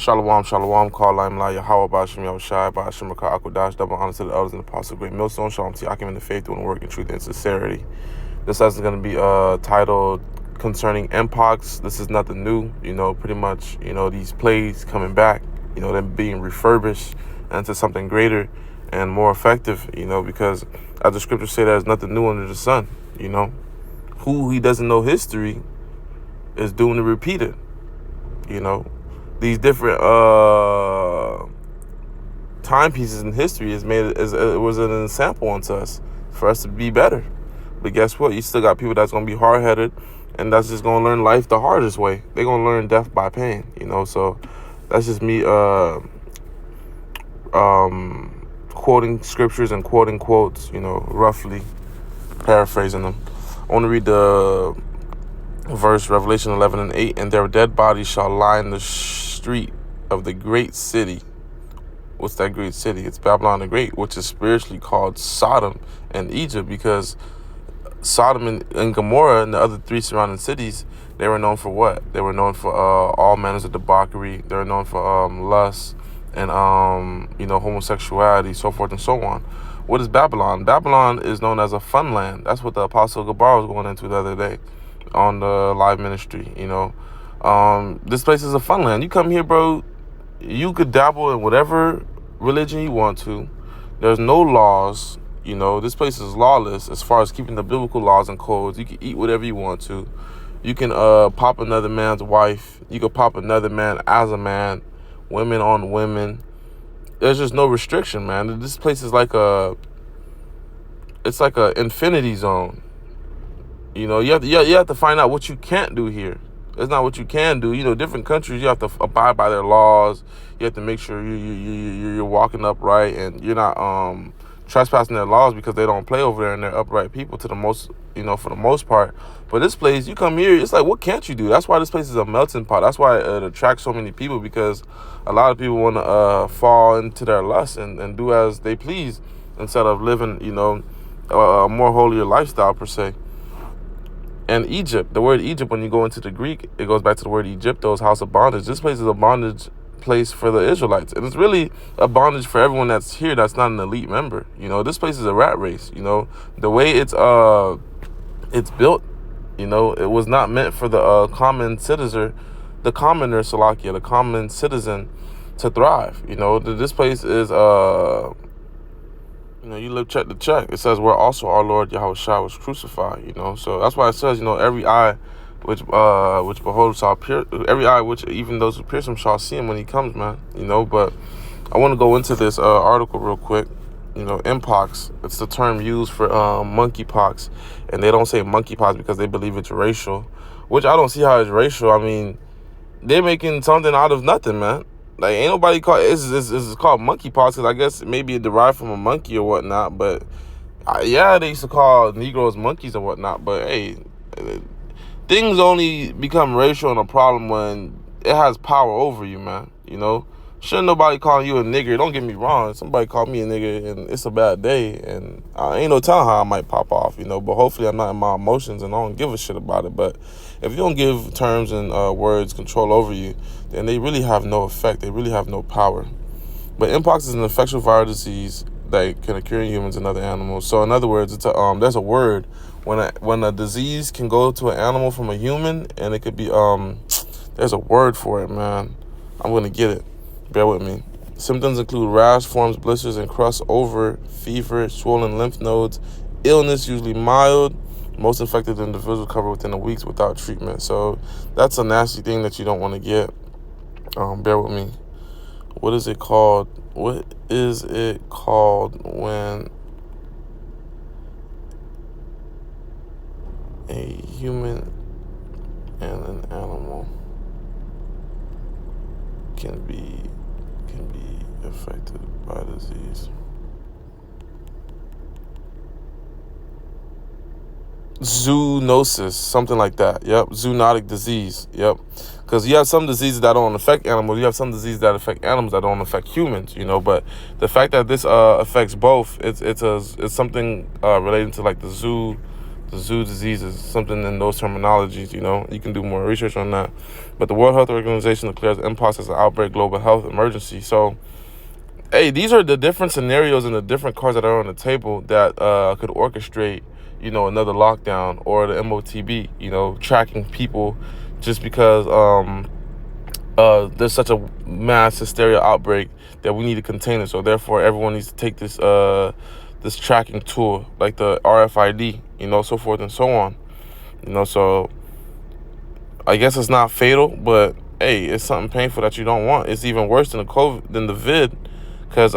Shalom, shalom, call Lime La Yahweh Bashim Yahushai Bashim Rakah Akudash, double honor to the elders and apostles, great millstone, shalom to Yakim in the faith, doing work in truth and sincerity. This lesson is going to be titled concerning MPOX. This is nothing new, pretty much, these plays coming back, them being refurbished into something greater and more effective, because as the scriptures say, there's nothing new under the sun, Who he doesn't know history is doomed to repeat it, These different timepieces in history it was an example unto us for us to be better. But guess what? You still got people that's going to be hard-headed and that's just going to learn life the hardest way. They're going to learn death by pain, So that's just me quoting scriptures and quoting quotes, roughly paraphrasing them. I want to read the verse, Revelation 11:8, and their dead bodies shall lie in the street of the great city. What's that great city? It's Babylon the Great, which is spiritually called Sodom and Egypt, because Sodom and Gomorrah and the other three surrounding cities, they were known for what? They were known for all manners of debauchery. They were known for lust and homosexuality, so forth and so on. What is Babylon? Babylon is known as a fun land. That's what the Apostle Gabar was going into the other day on the live ministry. This place is a fun land. You come here, bro, you could dabble in whatever religion you want to. There's no laws. This place is lawless as far as keeping the biblical laws and codes. You can eat whatever you want to. You can pop another man's wife. You can pop another man as a man. Women on women. There's just no restriction, man. This place is it's like a infinity zone. You have to find out what you can't do here. It's not what you can do. Different countries, you have to abide by their laws. You have to make sure you're walking upright and you're not trespassing their laws, because they don't play over there and they're upright people for the most part. But this place, you come here, it's like, what can't you do? That's why this place is a melting pot. That's why it attracts so many people, because a lot of people want to fall into their lust and do as they please instead of living, a more holier lifestyle per se. And Egypt, the word Egypt, when you go into the Greek, it goes back to the word Egyptos, house of bondage. This place is a bondage place for the Israelites. And it's really a bondage for everyone that's here that's not an elite member. This place is a rat race. The way it's built, it was not meant for the common citizen, the commoner, Salakia, the common citizen to thrive. This place is you live check to check. It says where also our Lord Yahushua was crucified, So that's why it says, every eye which beholds shall pierce, every eye which even those who pierce him shall see him when he comes, man. But I want to go into this article real quick. MPOX, it's the term used for monkeypox, and they don't say monkeypox because they believe it's racial, which I don't see how it's racial. I mean, they're making something out of nothing, man. Like, ain't nobody call it. It's called monkeypox because I guess maybe it derived from a monkey or whatnot. But they used to call Negroes monkeys and whatnot. But hey, things only become racial and a problem when it has power over you, man. Shouldn't nobody calling you a nigger. Don't get me wrong. Somebody call me a nigger and it's a bad day, and I ain't no telling how I might pop off, But hopefully I'm not in my emotions and I don't give a shit about it. But if you don't give terms and words control over you, then they really have no effect. They really have no power. But MPOX is an infectious viral disease that can occur in humans and other animals. So in other words, it's there's a word when a disease can go to an animal from a human, and it could be there's a word for it, man. I'm gonna get it. Bear with me. Symptoms include rash, forms, blisters, and crusts over, fever, swollen lymph nodes, illness, usually mild. Most infected individuals recover within a week without treatment. So that's a nasty thing that you don't want to get. Bear with me. What is it called? What is it called when a human and an animal can be affected by disease? Zoonosis, something like that. Yep, zoonotic disease. Yep, because you have some diseases that don't affect animals. You have some diseases that affect animals that don't affect humans. But the fact that this affects both, it's something relating to like the the zoo diseases, something in those terminologies, you know. You can do more research on that. But the World Health Organization declares MPOX as an outbreak global health emergency. So, hey, these are the different scenarios and the different cards that are on the table that could orchestrate, you know, another lockdown or the MOTB, you know, tracking people just because there's such a mass hysteria outbreak that we need to contain it. So therefore, everyone needs to take this this tracking tool, like the RFID, you know, so forth and so on. You know, so I guess it's not fatal, but hey, it's something painful that you don't want. It's even worse than the COVID, than the vid, because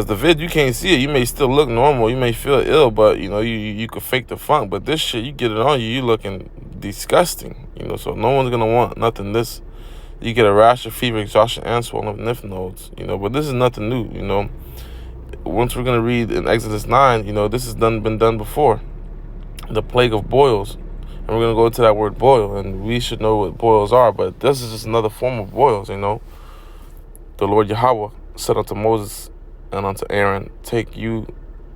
the vid, you can't see it. You may still look normal. You may feel ill, but you know you could fake the funk. But this shit, you get it on you, you looking disgusting. You know, so no one's gonna want nothing. This, you get a rash of fever, exhaustion, and swelling of lymph nodes. You know, but this is nothing new. You know, once we're gonna read in Exodus 9, you know, this has been done before. The plague of boils, and we're gonna go to that word boil, and we should know what boils are. But this is just another form of boils. You know, the Lord Yahweh said unto Moses and unto Aaron, take you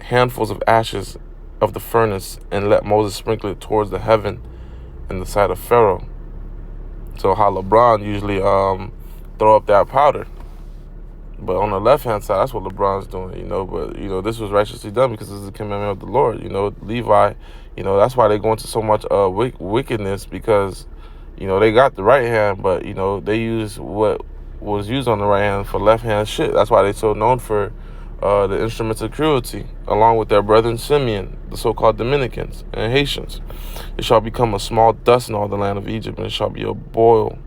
handfuls of ashes of the furnace, and let Moses sprinkle it towards the heaven in the sight of Pharaoh. So how LeBron usually throw up that powder. But on the left-hand side, that's what LeBron's doing, you know. But, you know, this was righteously done because this is a commandment of the Lord. You know, Levi, you know, that's why they go into so much wickedness, because, you know, they got the right hand, but, you know, they use what was used on the right hand for left-hand shit. That's why they're so known for the instruments of cruelty, along with their brethren Simeon, the so-called Dominicans and Haitians. It shall become a small dust in all the land of Egypt, and it shall be a boil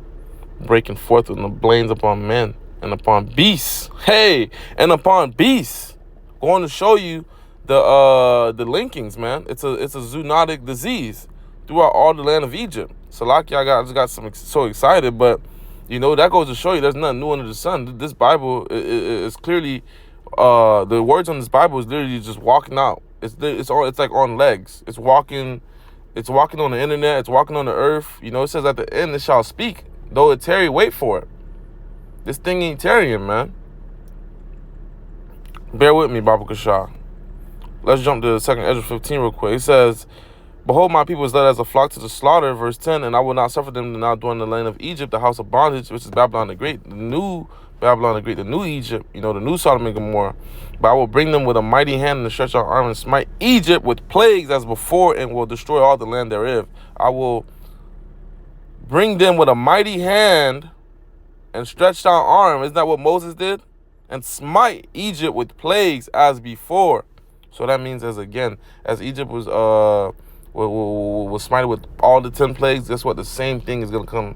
breaking forth with the blains upon men and upon beasts. Hey, and upon beasts. Going to show you the linkings, man. It's a zoonotic disease throughout all the land of Egypt. Salakia, I just got so excited, but you know, that goes to show you there's nothing new under the sun. This Bible is clearly, the words on this Bible is literally just walking out. It's like on legs. It's walking on the internet. It's walking on the earth. You know, it says at the end it shall speak. Though it tarry, wait for it. This thing ain't tarrying, man. Bear with me, Baba Kashah. Let's jump to 2 Ezra 15 real quick. It says, behold, my people is led as a flock to the slaughter, verse 10, and I will not suffer them to now dwell in the land of Egypt, the house of bondage, which is Babylon the Great, the new Babylon the Great, the new Egypt, you know, the new Sodom and Gomorrah. But I will bring them with a mighty hand and a stretched out arm and smite Egypt with plagues as before, and will destroy all the land thereof. I will bring them with a mighty hand and stretched out arm. Isn't that what Moses did? And smite Egypt with plagues as before. So that means as Egypt was smited with all the 10 plagues, guess what? The same thing is going to come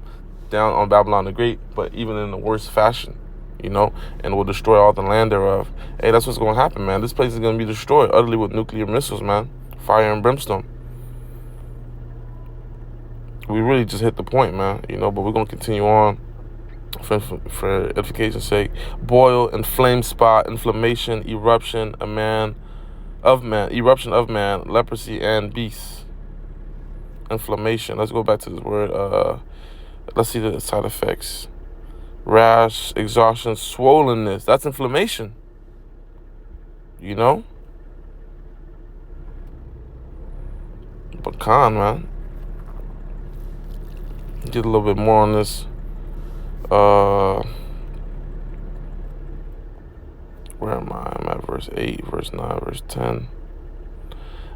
down on Babylon the Great, but even in the worst fashion, you know, and will destroy all the land thereof. Hey, that's what's going to happen, man. This place is going to be destroyed utterly with nuclear missiles, man. Fire and brimstone. We really just hit the point, man, you know, but we're going to continue on. For edification's sake, boil, inflame spot, inflammation, eruption, eruption of man, leprosy and beast, inflammation. Let's go back to this word. Let's see the side effects: rash, exhaustion, swollenness. That's inflammation. You know, but man, get a little bit more on this. Where am I? I'm at verse 8, verse 9, verse 10.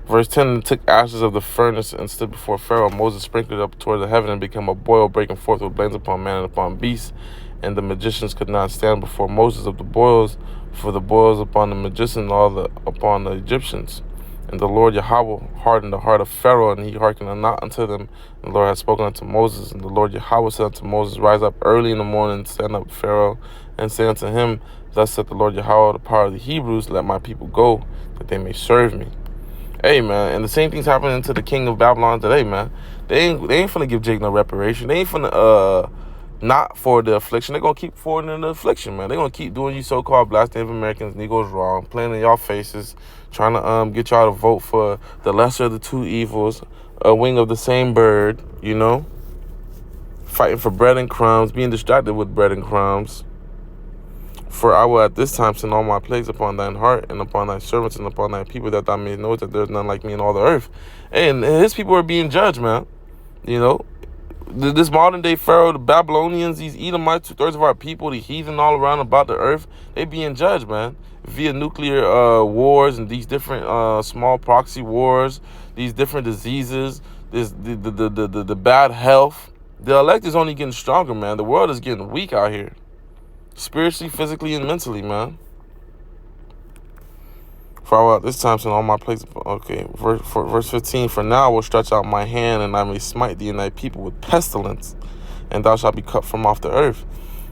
Verse 10, took ashes of the furnace and stood before Pharaoh. Moses sprinkled it up toward the heaven and became a boil breaking forth with blains upon man and upon beasts. And the magicians could not stand before Moses of the boils, for the boils upon the magicians and upon the Egyptians. And the Lord Yahweh hardened the heart of Pharaoh, and he hearkened not unto them. And the Lord had spoken unto Moses. And the Lord Yahweh said unto Moses, rise up early in the morning, stand up Pharaoh, and say unto him, thus saith the Lord Yahweh, the power of the Hebrews, let my people go, that they may serve me. Hey, man, and the same thing's happening to the king of Babylon today, man. They ain't finna give Jake no reparation. They ain't finna not forward the affliction. They're gonna keep forwarding the affliction, man. They're gonna keep doing you so-called Black Native Americans, Negroes wrong, playing in y'all faces, trying to get y'all to vote for the lesser of the two evils, a wing of the same bird, you know, fighting for bread and crumbs, being distracted with bread and crumbs, For I will at this time send all my plagues upon thine heart, and upon thy servants, and upon thy people, that thou mayest know that there is none like me in all the earth. And his people are being judged, man. You know, this modern day Pharaoh, the Babylonians, these Edomites, 2/3 of our people, the heathen all around about the earth, they being judged, man, via nuclear wars and these different small proxy wars, these different diseases, the bad health. The elect is only getting stronger, man. The world is getting weak out here, spiritually, physically, and mentally, man. For at this time, send all my plagues. Okay, verse 15. For now I will stretch out my hand, and I may smite thee and thy people with pestilence, and thou shalt be cut from off the earth.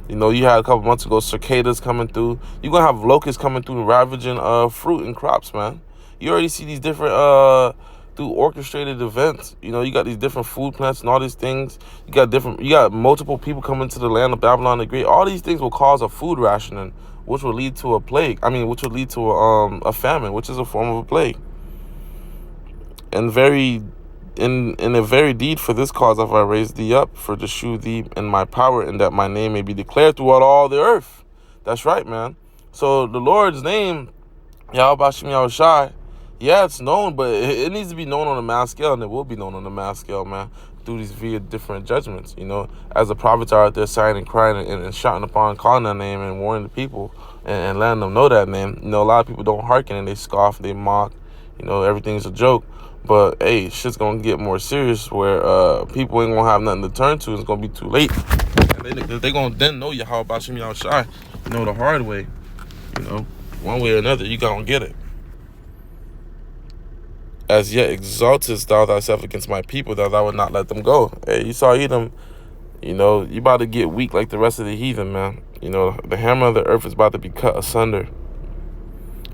You know, you had a couple months ago cicadas coming through. You're gonna have locusts coming through and ravaging fruit and crops, man. You already see these different through orchestrated events. You know, you got these different food plants and all these things. You got multiple people coming to the land of Babylon the Great. All these things will cause a food rationing, which will lead to a plague. Which will lead to a famine, which is a form of a plague. And in a very deed for this cause have I raised thee up, for to shew thee in my power, and that my name may be declared throughout all the earth. That's right, man. So the Lord's name, Yahweh Bashem Yahushai, yeah, it's known, but it needs to be known on a mass scale, and it will be known on a mass scale, man, through these via different judgments. You know, as the prophets are out there sighing and crying and shouting upon, calling that name and warning the people and letting them know that name. You know, a lot of people don't hearken and they scoff, they mock. You know, everything's a joke. But hey, shit's gonna get more serious where people ain't gonna have nothing to turn to. It's gonna be too late. And they gonna then know Yahweh Bashem Yahushai, you know, the hard way. You know, one way or another, you gonna get it. As yet exaltest thou thyself against my people, that thou would not let them go. Hey, you saw Edom, you know, you about to get weak like the rest of the heathen, man. You know, the hammer of the earth is about to be cut asunder.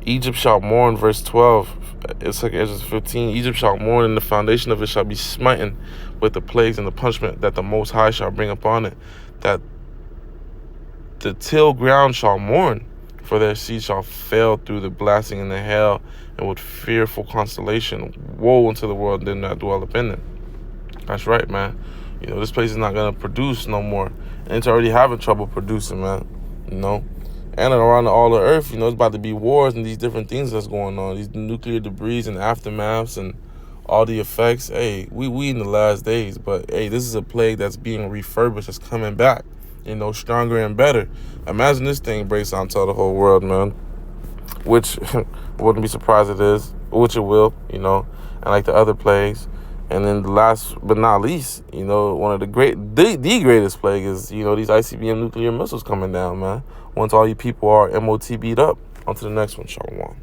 Egypt shall mourn, verse 12. It's like Exodus 15. Egypt shall mourn, and the foundation of it shall be smitten with the plagues and the punishment that the Most High shall bring upon it. That the till ground shall mourn, for their seed shall fail through the blasting and the hail, and with fearful constellation. Woe unto the world that not dwell up in it. That's right, man. You know, this place is not going to produce no more. And it's already having trouble producing, man. You know? And around all the earth, you know, it's about to be wars and these different things that's going on. These nuclear debris and aftermaths and all the effects. Hey, we in the last days. But, hey, this is a plague that's being refurbished. That's coming back, you know, stronger and better. Imagine this thing breaks out to the whole world, man. Which wouldn't be surprised it is. Which it will, you know. And like the other plagues. And then the last but not least, you know, one of the greatest plague is, you know, these ICBM nuclear missiles coming down, man. Once all you people are MOTB'd up. On to the next one, Shalom.